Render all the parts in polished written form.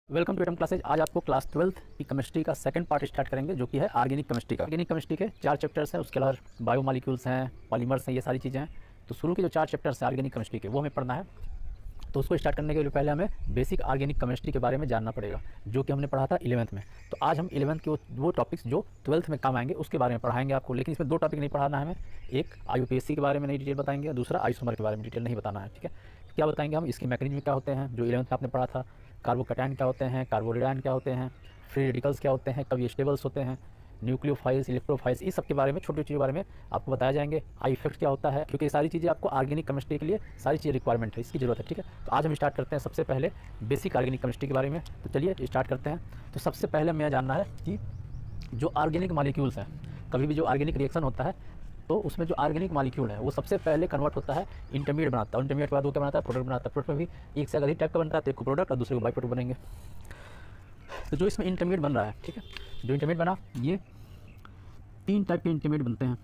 Welcome to atom classes. आज आपको class 12th की केमिस्ट्री का सेकंड पार्ट स्टार्ट करेंगे, जो कि है ऑर्गेनिक केमिस्ट्री का। ऑर्गेनिक केमिस्ट्री के 4 चैप्टर्स हैं, उसके अलावा बायोमॉलिक्यूल्स हैं, पॉलीमर्स हैं, ये सारी चीज़ें हैं। तो शुरू के जो 4 चैप्टर्स हैं ऑर्गेनिक केमिस्ट्री के, वो हमें पढ़ना है। तो उसको स्टार्ट करने के लिए पहले हमें बेसिक ऑर्गेनिक केमिस्ट्री के बारे में जानना पड़ेगा, जो कि हमने पढ़ा था 11th में। तो आज हम 11th के वो टॉपिक्स जो 12th में काम आएंगे उसके बारे में पढ़ाएंगे आपको। लेकिन इसमें 2 टॉपिक नहीं पढ़ाना है हमें। एक IUPAC के बारे में नहीं डिटेल बताएंगे, दूसरा आइसोमर के बारे में डिटेल नहीं बताना है। ठीक है, क्या बताएंगे हम, इसके मैकेनिज्म क्या होते हैं जो 11th में आपने पढ़ा था, कार्बोकैटायन क्या होते हैं, कार्बोरेडायन क्या होते हैं, फ्री रेडिकल्स क्या होते हैं, कब ये स्टेबल्स होते हैं, न्यूक्लियोफाइल्स, इलेक्ट्रोफाइल्स, इस सब के बारे में, छोटी चीज़ों के बारे में आपको बताया जाएंगे। आई इफेक्ट क्या होता है, क्योंकि ये सारी चीज़ें आपको ऑर्गेनिक केमिस्ट्री के लिए सारी चीज़ें रिक्वायरमेंट है, इसकी ज़रूरत है। ठीक है, तो आज हम स्टार्ट करते हैं सबसे पहले बेसिक ऑर्गेनिक केमिस्ट्री के बारे में। तो चलिए स्टार्ट करते हैं। तो सबसे पहले हमें यह जानना है कि जो ऑर्गेनिक मॉलिक्यूल्स हैं, कभी भी जो ऑर्गेनिक रिएक्शन होता है तो उसमें जो ऑर्गेनिक मॉलिक्यूल है वो सबसे पहले कन्वर्ट होता है, इंटरमीडिएट बनाता है। इंटरमीडिएट के बाद वो क्या बनाता है, प्रोडक्ट बनाता है। प्रोडक्ट में भी एक से अधिक टाइप का बनता है, तो एक को प्रोडक्ट और दूसरे को बाई प्रोडक्ट बनेंगे। तो जो इसमें इंटरमीडिएट बन रहा है, ठीक है, जो इंटरमीडिएट बना, ये 3 टाइप के इंटरमीडिएट बनते हैं।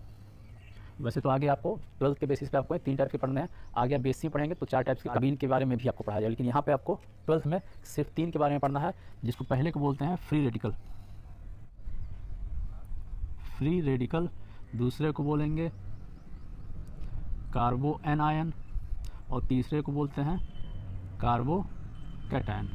वैसे तो आगे आपको 12th के बेसिस पे आपको 3 टाइप के पढ़ने हैं, आगे आप बेसिक पढ़ेंगे तो 4 टाइप्स के अभी इनके बारे में भी आपको पढ़ाया जाए। लेकिन यहाँ पे आपको 12th में सिर्फ 3 के बारे में पढ़ना है, जिसको पहले को बोलते हैं फ्री रेडिकल। फ्री रेडिकल, दूसरे को बोलेंगे कार्बो एनायन और तीसरे को बोलते हैं कार्बोकैटायन।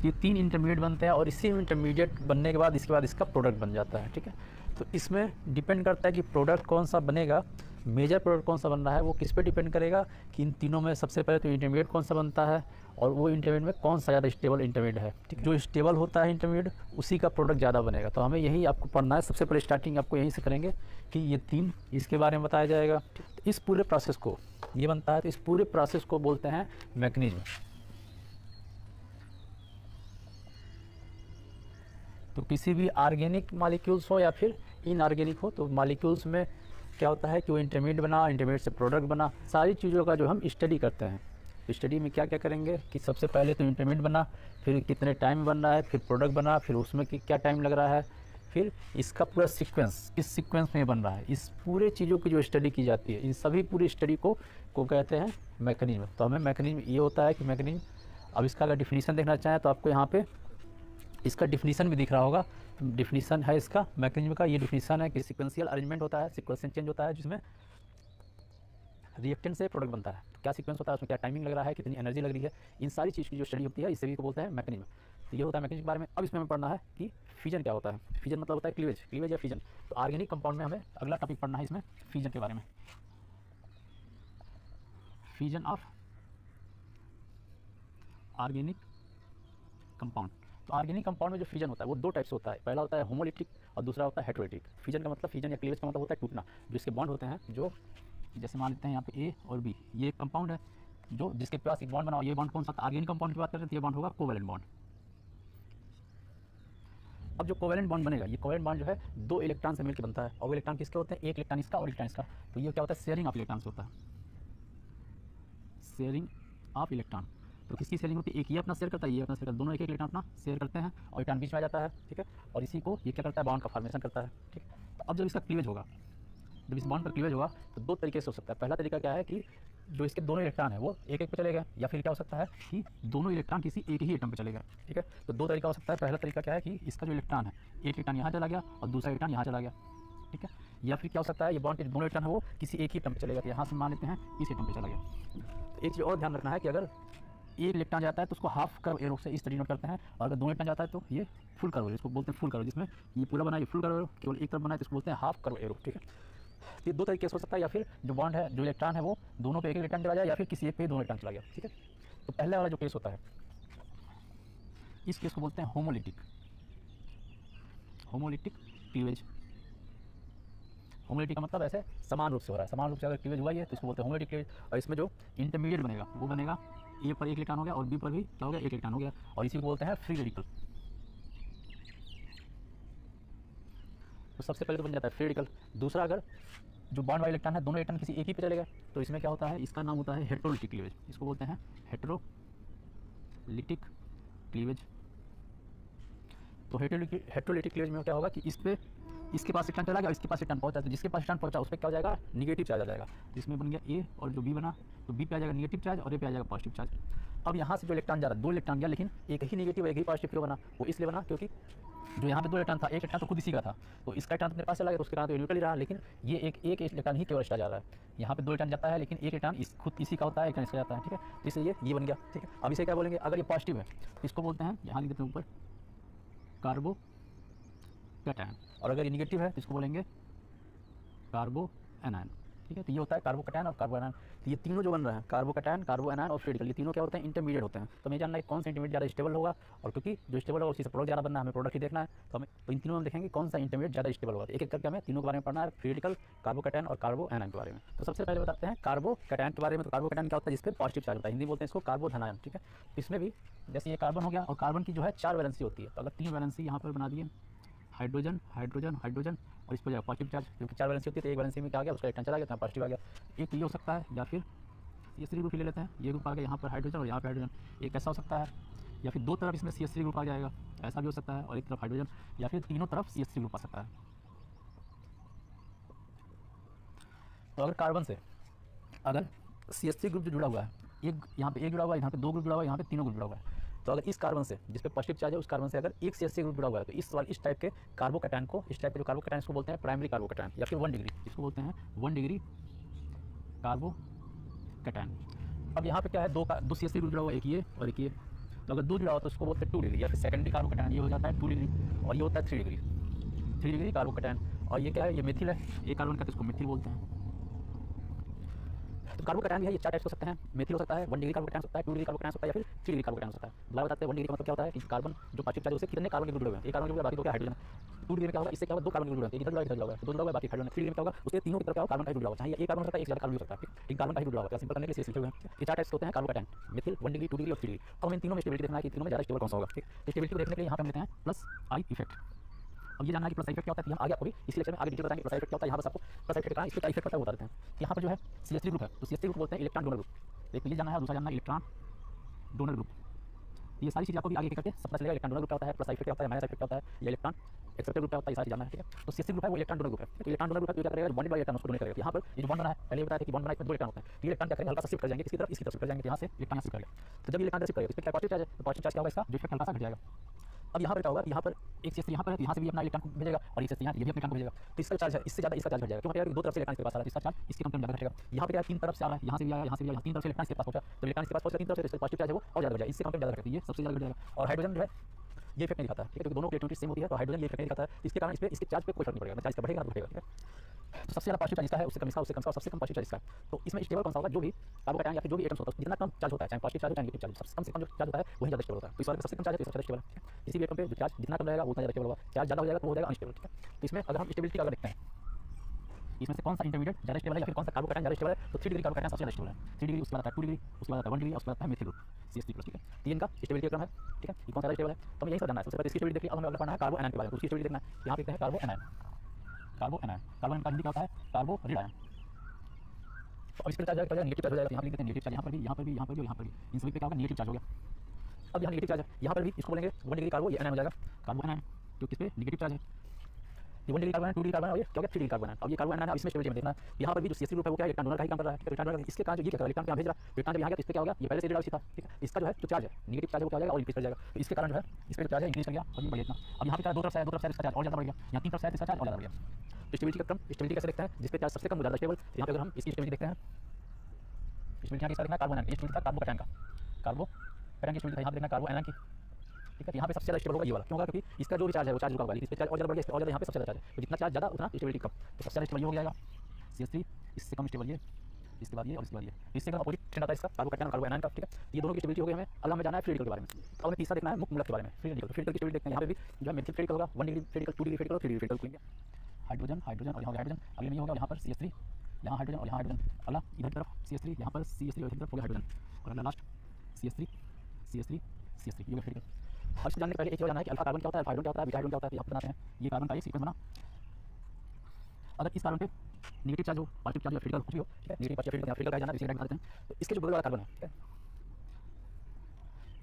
ये 3 इंटरमीडिएट बनते हैं और इसी इंटरमीडिएट बनने के बाद इसके बाद इसका प्रोडक्ट बन जाता है। ठीक है, तो इसमें डिपेंड करता है कि प्रोडक्ट कौन सा बनेगा, मेजर प्रोडक्ट कौन सा बन रहा है, वो किस पे डिपेंड करेगा कि इन तीनों में सबसे पहले तो इंटरमीडिएट कौन सा बनता है और वो इंटरमीडिएट में कौन सा ज़्यादा स्टेबल इंटरमीडिएट है। ठीक, जो स्टेबल होता है इंटरमीडिएट उसी का प्रोडक्ट ज़्यादा बनेगा। तो हमें यही आपको पढ़ना है। सबसे पहले स्टार्टिंग आपको यहीं से करेंगे कि ये 3 इसके बारे में बताया जाएगा। तो इस पूरे प्रोसेस को, ये बनता है तो इस पूरे प्रोसेस को बोलते हैं मैकेनिज्म। तो किसी भी ऑर्गेनिक मॉलिक्यूल्स हो या फिर इनऑर्गेनिक हो, तो मॉलिक्यूल्स में क्या होता है कि वो इंटरमीडिएट बना, इंटरमीडिएट से प्रोडक्ट बना, सारी चीज़ों का जो हम स्टडी करते हैं। तो स्टडी में क्या क्या करेंगे कि सबसे पहले तो इंटरमीडिएट बना, फिर कितने टाइम में बन रहा है, फिर प्रोडक्ट बना, फिर उसमें क्या टाइम लग रहा है, फिर इसका पूरा सीक्वेंस किस सीक्वेंस में बन रहा है, इस पूरे चीज़ों की जो स्टडी की जाती है, इन सभी पूरी स्टडी को कहते हैं मैकेनिज्म। तो हमें मैकेनिज्म ये होता है कि मैकेनिज्म, अब इसका अगर डिफिनीसन देखना चाहें तो आपको यहाँ पे इसका डिफिनीसन भी दिख रहा होगा। डिफिनीसन है इसका मैकेनिज्म का, ये डिफिनीसन है कि सीक्वेंशियल अरेंजमेंट होता है, सीक्वेंस चेंज होता है, जिसमें रिएक्टेंट से प्रोडक्ट बनता है। तो क्या सीक्वेंस होता है, उसमें क्या टाइमिंग लग रहा है, कितनी एनर्जी लग रही है, इन सारी चीज़ की जो स्टडी होती है इस सभी को बोलते हैं मैकेनिज्म। तो ये होता है मैकेनिज्म के बारे में। अब इसमें हमें पढ़ना है कि फिजन क्या होता है। फिजन मतलब होता है क्लीवेज, क्लीवेज या फिजन। तो ऑर्गेनिक कंपाउंड में हमें अगला टॉपिक पढ़ना है इसमें फिजन के बारे में, फिजन ऑफ ऑर्गेनिक कंपाउंड। तो ऑर्गेनिक कंपाउंड में जो फिजन होता है वो 2 टाइप से होता है। पहला होता है होमोलिटिक और दूसरा होता है हेटेरोलिटिक। फिजन का मतलब, फिजन या क्लीवेज का मतलब होता है टूटना। जो इसके बॉन्ड होते हैं, जो जैसे मान लेते हैं यहाँ पे A और B, ये एक कंपाउंड है जो जिसके पास एक बॉन्ड बनाओ। ये बॉन्ड कौन सा, ऑर्गेनिक कंपाउंड की बात करते हैं तो ये बॉन्ड होगा कोवैलेंट बॉन्ड। अब जो कोवैलेंट बॉन्ड बनेगा, ये कोवैलेंट बॉन्ड जो है 2 इलेक्ट्रॉन से मिलकर बनता है, और वो इलेक्ट्रॉन किसके होते हैं, एक इलेक्ट्रॉन इसका और इलेक्ट्रॉन इसका। तो ये क्या होता है, शेयरिंग ऑफ इलेक्ट्रॉन होता है, शेयरिंग ऑफ इलेक्ट्रॉन। तो किसकी शेयरिंग होती है, एक ये अपना शेयर करता है, ये अपना शेयर करता है, दोनों एक एक इलेक्ट्रॉन अपना शेयर करते हैं और इलेक्ट्रॉन बीच में आ जाता है। ठीक है, और इसी को ये क्या करता है, बॉन्ड का फॉर्मेशन करता है। ठीक है, तो अब जब इसका क्लीवेज होगा, जब इस बॉन्ड पर क्लीवेज होगा तो 2 तरीके से हो सकता है। पहला तरीका क्या है कि जो इसके दोनों इलेक्ट्रॉन है वो एक एक पे चले गए, या फिर क्या हो सकता है कि दोनों इलेक्ट्रॉन किसी एक ही एटम पे चले गए। ठीक है, तो 2 तरीका हो सकता है। पहला तरीका क्या है कि इसका जो इलेक्ट्रॉन है, एक इलेक्ट्रॉन यहाँ चला गया और दूसरा इलेक्ट्रॉन यहाँ चला गया। ठीक है, या फिर क्या हो सकता है, ये बॉन्ड के दोनों इलेक्ट्रॉन है वो किसी एक ही एटम पे चले गए, यहाँ से मान लेते हैं इस एटम पे चला गया। तो एक चीज़ और ध्यान रखना है कि अगर एक इलेक्ट्रॉन जाता है तो उसको हाफ कर्व एरो से इस तरीके नोट करते हैं, और अगर 2 इलेक्ट्रॉन जाता है तो ये फुल कर्व एरो, इसको बोलते हैं फुल कर्व। जिसमें ये पूरा बना, ये फुल कर्व एरो, केवल एक तरफ बना है तो इसको बोलते हैं हाफ कर्व एरो। ठीक है, तो ये 2 तरीके से हो सकता है, या फिर जो बॉन्ड है, जो इलेक्ट्रॉन है वो दोनों पे एक इलेक्ट्रॉन चला जाए, या फिर किसी एक पे दोनों इलेक्ट्रॉन चला गया। ठीक है, तो पहले वाला जो केस होता है, इस केस को बोलते हैं होमोलिटिक, होमोलिटिक क्लीवेज। होमोलिटिक का मतलब ऐसे समान रूप से हो रहा है, समान रूप से अगर क्लीवेज हुआ है तो इसको बोलते हैं होमोलिटिक क्लीवेज। और इसमें जो इंटरमीडिएट बनेगा वो बनेगा, ए पर एक इलेक्ट्रॉन हो गया और बी पर भी क्या हो गया, एक इलेक्ट्रॉन हो गया, और इसी को बोलते हैं फ्री रेडिकल। तो सबसे पहले तो बन जाता है फ्री रेडिकल। दूसरा, अगर जो बॉन्ड वाले इलेक्ट्रॉन है दोनों इलेक्ट्रॉन किसी एक ही पे चले गए तो इसमें क्या होता है, इसका नाम होता है हेटेरोलिटिक क्लीवेज। इसको बोलते हैं हेटेरोलिटिक क्लीवेज। तो हेटेरोलिटिक क्लीवेज में क्या होगा कि इस पे इसके पास इलेक्ट्रॉन चला गया, इसके पास इलेक्ट्रॉन पहुंचा, तो जिसके पास इलेक्ट्रॉन पहुंचा उस पर क्या हो जाएगा, निगेटिव चार्ज आ जाएगा। जिसमें बन गया ए और जो बी बना, तो बी पे आ जाएगा निगेटिव चार्ज और ए पे आ जाएगा पॉजिटिव चार्ज। अब यहाँ से जो इलेक्ट्रॉन जा रहा है, 2 इलेक्ट्रॉन गया, लेकिन एक ही नेगेटिव एक ही पॉजिटिव क्यों बना? वो इसलिए बना क्योंकि जो यहाँ पे 2 इलेक्ट्रॉन था, एक इलेक्ट्रॉन तो खुद इसी का था, तो इसका इलेक्ट्रॉन अपने पास चला गया, तो उसके कारण तो न्यूट्रल ही रहा, लेकिन ये एक इलेक्ट्रॉन ही केवल एक्स्ट्रा जा रहा है। यहाँ पे 2 इलेक्ट्रॉन जाता है, लेकिन एक इलेक्ट्रॉन खुद इसी का होता है, एक इलेक्ट्रॉन इसका जाता है, ठीक है। तो इसलिए ये बन गया, ठीक है। अब इसे क्या बोलेंगे? अगर ये पॉजिटिव है तो इसको बोलते हैं, यहाँ लिख देते हैं ऊपर, कार्बो कैटायन, और अगर ये निगेटिव है तो इसको बोलेंगे कार्बो एनायन, ठीक है। तो ये होता है कार्बो कैटायन और कार्बो एनायन। तो ये तीनों जो बन रहे हैं, कार्बो कैटायन, कार्बो एनायन और फ्री रेडिकल, ये तीनों क्या होते हैं? इंटरमीडिएट होते हैं। तो हमें जानना है कौन सा इंटरमीडिएट ज़्यादा स्टेबल होगा, और क्योंकि जो स्टेबल होगा उसी से प्रोडक्ट ज़्यादा बनना है, हमें प्रोडक्ट ही देखना है, तो हमें तो इन तीनों में देखेंगे कौन सा इंटरमीडिएट ज़्यादा स्टेबल होगा। एक एक करके हमें तीनों के बारे में पढ़ना है, फ्री रेडिकल, कार्बो कैटायन और कार्बो एनायन के बारे में। तो सबसे पहले बताते हैं कार्बो कैटायन के बारे में। तो कार्बो कैटायन क्या होता है? जिस पर पॉजिटिव चार्ज होता है, हिंदी बोलते हैं इसको कार्बो धनायन, ठीक है। इसमें भी जैसे ये कार्बन हो गया, और कार्बन की जो है 4 वैलेंसी होती है, तो अगर 3 वैलेंसी यहाँ पर बना दिए, हाइड्रोजन हाइड्रोजन हाइड्रोजन, और इस पर जाएगा पॉजिटिव चार्ज, क्योंकि 4 वैलेंसी होती है, तो एक वैलेंसी में क्या आ गया, उसका इलेक्ट्रॉन चला गया, तो पॉजिटिव आ गया। एक ये हो सकता है, या फिर CH3 ग्रुप ले लेते हैं, ये ग्रुप आ गया, यहाँ पर हाइड्रोजन और यहाँ पर हाइड्रोजन, एक ऐसा हो सकता है, या फिर 2 तरफ इसमें CH3 ग्रुप आ जाएगा, ऐसा भी हो सकता है, और एक तरफ हाइड्रोजन, या फिर तीनों तरफ CH3 ग्रुप आ सकता है। तो अगर कार्बन से अगर CH3 ग्रुप जो जुड़ा हुआ है, एक यहाँ पे एक जुड़ा हुआ है, यहाँ पे 2 ग्रुप जुड़ा हुआ है, यहाँ पे तीनों ग्रुप जुड़ा हुआ है, तो अगर इस कार्बन से जिस पे पॉजिटिव चार्ज है उस कार्बन से अगर एक CH3 ग्रुप जुड़ा हुआ है, तो इस टाइप के कार्बो कैटायन को, इस टाइप के जो कार्बो कैटायन को बोलते हैं प्राइमरी कार्बो कैटायन, या फिर 1 डिग्री, इसको बोलते हैं 1 डिग्री कार्बो कैटायन। अब यहाँ पे क्या है, दो CH3 ग्रुप जुड़ा हुआ है, एक ये और एक ये, तो अगर 2 जुड़ा हुआ तो उसको बोलते हैं 2 डिग्री, या फिर सेकेंडरी कार्बो कैटायन, ये हो जाता है 2 डिग्री, और ये होता है 3 डिग्री, 3 डिग्री कार्बो कैटायन। और ये क्या है? ये मेथिल है, एक कार्बन का, तो इसको मेथिल बोलते हैं। तो कार्बो कैटायन भी है, ये 4 टाइप्स हो सकते हैं, मेथिल हो सकता है, 1 डिग्री कार्बो कैटायन हो सकता है, 2 डिग्री कार्बो कैटायन हो सकता है, या फिर 3 डिग्री कार्बो कैटायन हो सकता है। दोबारा बताते हैं, 1 डिग्री का मतलब क्या होता है कि कार्बन जो पॉजिटिव चार्ज है उसे कितने कार्बन के ग्रुप जुड़े हुए हैं, एक कार्बन के ग्रुप बाकी 2 क्या हाइड्रोजन। 2 डिग्री में क्या होगा? इससे क्या होगा? 2 कार्बन के ग्रुप जुड़े हैं, इधर जुड़ा है, इधर जुड़ा है, 2 जुड़ा हुआ है, बाकी हाइड्रोजन। 3 डिग्री में क्या होगा? उसके तीनों की तरफ क्या होगा? कार्बन का जुड़ा हुआ है, चाहे एक कार्बन हो सकता है, एक ज़्यादा कार्बन हो सकता है, ठीक, कार्बन का जुड़ा हुआ है, सिंपल करने के लिए लिखे हुए हैं। ये 4 टाइप्स होते हैं कार्बो कैटायन, मेथिल, 1 डिग्री, 2 डिग्री और 3 डिग्री। अब हमें इन तीनों में स्टेबिलिटी देखना है कि तीनों में ज़्यादा स्टेबल कौन सा होगा, ठीक। स्टेबिलिटी को देखने के लिए यहाँ पे हम लेते हैं प्लस आई इफेक्ट। अब ये जानना है कि प्लस इफेक्ट क्या होता है, कि हम आगे आपको भी इसी लेक्चर में आगे डिटेल बताएंगे प्लस इफेक्ट क्या होता है। यहाँ बस आपको प्लस इफेक्ट का, इसके क्या इफेक्ट होता है वो बता देते हैं। यहाँ पर जो है CH3 ग्रुप है, तो CH3 ग्रुप बोलते हैं इलेक्ट्रॉन डोनर ग्रुप, एक ये जानना है, दूसरा जानना है इलेक्ट्रॉन डोनर ग्रुप। ये सारी चीज़ आपको भी आगे करके सब पता चलेगा, इलेक्ट्रॉन डोनर ग्रुप क्या होता है, प्लस इफेक्ट क्या होता है, माइनस इफेक्ट क्या होता है, या इलेक्ट्रॉन एक्सेप्टर ग्रुप क्या होता है, ये सारी जानना है, ठीक है। तो CH3 ग्रुप है वो इलेक्ट्रॉन डोनर ग्रुप है, तो इलेक्ट्रॉन डोनर ग्रुप है, क्या करेगा? बॉन्डेड बाय इलेक्ट्रॉन उसको डोनेट करेगा। यहाँ पर ये जो बॉन्ड बना है, पहले बताया था कि बॉन्ड बना है, इसमें 2 इलेक्ट्रॉन होते हैं, तो इलेक्ट्रॉन क्या करेंगे? हल्का सा शिफ्ट कर जाएंगे, किसकी तरफ? इसकी तरफ शिफ्ट कर जाएंगे, यहाँ से इलेक्ट्रॉन शिफ्ट करेगा। तो जब ये इलेक्ट्रॉन शिफ्ट करेगा, इसमें क्या पॉजिटिव चार्ज है, तो पॉजिटिव चार्ज क्या होगा इसका? जो इफेक्ट हल्का सा घट जाएगा। अब यहाँ पर क्या होगा? यहाँ पर एक CH3 यहाँ पर है, यहाँ से भी अपना इलेक्ट्रॉन को भेजेगा, और इस यहाँ ये भी अपने इलेक्ट्रॉन को भेजेगा, तो इसका चार्ज है इससे ज़्यादा इसका चार्ज घट जाएगा। क्यों घटेगा? 2 तरफ से इलेक्ट्रॉन इसके पास आ रहा है, इसका चार्ज इसके कंपेयर में ज़्यादा घटेगा। यहाँ पे क्या 3 तरफ से आ रहा है, यहाँ से भी आया, यहाँ से भी आया, 3 तरफ से इलेक्ट्रॉन इसके पास पहुंचा, तो इलेक्ट्रॉन इसके पास पहुंचा 3 तरफ से, इसका पॉजिटिव चार्ज है वो और ज़्यादा घट जाएगा, इससे कंपेयर ज़्यादा घटेगा, ये सबसे ज़्यादा घट जाएगा। और हाइड्रोजन जो है ये इफेक्ट नहीं दिखाता है, ठीक है, क्योंकि दोनों की इलेक्ट्रॉनिटी सेम होती है, तो हाइड्रोजन ये इफेक्ट नहीं दिखाता है, इसके कारण इस पे इसके चार्ज पे कोई फर्क नहीं पड़ेगा, ना चार्ज का बढ़ेगा ना घटेगा, ठीक है। तो सबसे ज़्यादा पॉजिटिव चार्ज इसका है, उससे कम इसका, उससे कम इसका, और सबसे कम पॉजिटिव चार्ज इसका है। तो इसमें स्टेबल कौन सा होगा? जो भी कार्बो कैटायन या फिर जो भी एटम्स होता है, जितना कम चार्ज होता है, चाहे पॉजिटिव चार्ज हो चाहे नेगेटिव चार्ज, सबसे कम से कम जो चार्ज होता है वही ज़्यादा स्टेबल होता है। तो इस वाले का सबसे कम चार्ज है तो सबसे ज़्यादा स्टेबल है। किसी भी एटम पे जो चार्ज जितना कम रहेगा उतना ज़्यादा स्टेबल होगा, चार्ज ज़्यादा हो जाएगा तो हो जाएगा अनस्टेबल, ठीक है। तो इसमें अगर हम स्टेबिलिटी का अगर देखते हैं, इसमें से कौन सा इंटरमीडिएट ज़्यादा स्टेबल है या फिर कौन सा कार्बो कैटायन ज़्यादा स्टेबल है, तो 3 डिग्री कार्बो कैटायन सबसे ज़्यादा स्टेबल है। 3 डिग्री, उसके बाद आता है 2 डिग्री, उसके बाद आता है 1 डिग्री, उसके बाद आता है मेथिल ग्रुप CH3+, ठीक है। तो ये इनका स्टेबिलिटी क्रम है, ठीक है, ये कौन सा ज़्यादा स्टेबल है, तो हमें यही सब जानना है। सबसे पहले इसकी स्टेबिलिटी देख लिया, अब हमें अगला पढ़ना है कार्बो एनायन के बारे में, तो उसकी स्टेबिलिटी देखना है। यहाँ पे देखते हैं कार्बो एनायन, कार्बो एनायन, कार्बो एनायन का हिंदी क्या होता है? कार्बो रिडायन। तो अब इस पर चार्ज जाएगा, नेगेटिव चार्ज हो जाएगा, तो यहाँ लिख देते हैं नेगेटिव चार्ज, यहाँ पर भी, यहाँ पर भी, यहाँ पर भी, यहाँ पर भी, इन सभी पे क्या होगा? नेगेटिव चार्ज हो गया। अब यहाँ नेगेटिव चार्ज है, यहाँ पर भी इसको बोलेंगे 1 डिग्री कार्बो, ये एनायन हो जाएगा, कार्बो एनायन, क्योंकि इस पे नेगेटिव चार्ज है। ये 1 डिग्री कार्बन है, 2 डिग्री कार्बन है, और ये क्या हो गया? 3 डिग्री कार्बन है। अब ये कार्बन है, अब इसमें स्टेबिलिटी में देखना है। यहाँ पर भी जो CH3 ग्रुप है वो क्या है? इलेक्ट्रॉन डोनर का ही काम कर रहा है, ठीक है। इलेक्ट्रॉन डोनर इसके कारण जो ये क्या कर रहा है? इलेक्ट्रॉन यहाँ भेज रहा है, इलेक्ट्रॉन जब यहाँ गया तो इस पे क्या हो गया? ये पहले से रीड था, ठीक है। इसका जो है जो चार्ज है, नेगेटिव चार्ज है वो क्या हो जाएगा? और इंक्रीज कर जाएगा। तो इसके कारण जो है इस पे जो चार्ज है इंक्रीज कर गया और ये बढ़ गया। अब यहाँ पे क्या 2 तरफ से है, 2 तरफ से इसका चार्ज और ज़्यादा बढ़ गया, यहाँ 3 तरफ से है इसका चार्ज और ज़्यादा बढ़ गया। तो स्टेबिलिटी का क्रम, स्टेबिलिटी कैसे देखते हैं? जिस पे चार्ज सबसे कम वो ज़्यादा स्टेबल। यहाँ पे अगर हम इसकी स्टेबिलिटी देखते हैं, स्टेबिलिटी यहाँ किसका देखना है? कार्बो एनायन की स्टेबिलिटी था, कार्बो कैटायन का, कार्बो कैटायन की स्टेबिलिटी यहाँ पे देखना कार्बो एनायन की, ठीक है। यहाँ पे सबसे ज़्यादा स्टेबल होगा ये वाला, क्यों होगा? क्योंकि इसका जो भी चार्ज है वो चार्ज रुका होगा, लेकिन इस पे चार्ज और ज़्यादा बढ़ गया, इस पे और ज़्यादा, यहाँ पे सबसे ज़्यादा चार्ज है, तो जितना चार्ज ज़्यादा उतना स्टेबिलिटी कम, तो सबसे ज़्यादा स्टेबल ये हो जाएगा CH3, इससे कम स्टेबल ये, इसके बाद ये और इसके बाद ये, इससे अगर अपोजिट ट्रेंड आता है इसका कार्बो कैटायन और कार्बो एनायन का, ठीक है। ये दोनों की स्टेबिलिटी हो गई हमें। अगला हमें जाना है फ्री रेडिकल के बारे में। अब हमें तीसरा देखना है मुक्त मूलक के बारे में, फ्री रेडिकल। फ्री रेडिकल की स्टेबिलिटी देखते हैं, यहाँ पे भी जो है मेथिल फ्री रेडिकल होगा, 1 degree free radical, 2 degree free radical और 3 डिग्री फ्री रेडिकल लेंगे। हाइड्रोजन हाइड्रोजन और यहाँ हाइड्रोजन, अगले में होगा यहाँ पर CH3, यहाँ हाइड्रोजन और यहाँ हाइड्रोजन, अगला इधर की तरफ CH3, यहाँ पर CH3 और इधर तरफ हो गया हाइड्रोजन, और अगला लास्ट CH3 CH3 CH3, ये फ्री रेडिकल। हर चीज़ जानने के पहले एक चीज़ जानना है कि अल्फा कार्बन क्या होता है, अल्फा हाइड्रोजन क्या होता है, बीटा हाइड्रोजन क्या होता है, ये आप बनाते हैं। ये कार्बन का एक सीक्वेंस बना, अगर इस कार्बन पे नेगेटिव चार्ज हो, पॉजिटिव चार्ज हो, फ्री रेडिकल कुछ भी हो, ठीक है, नेगेटिव पॉजिटिव फ्री रेडिकल का जाना, इसे बता देते हैं। तो इसके जो बगल वाला कार्बन है, ठीक है,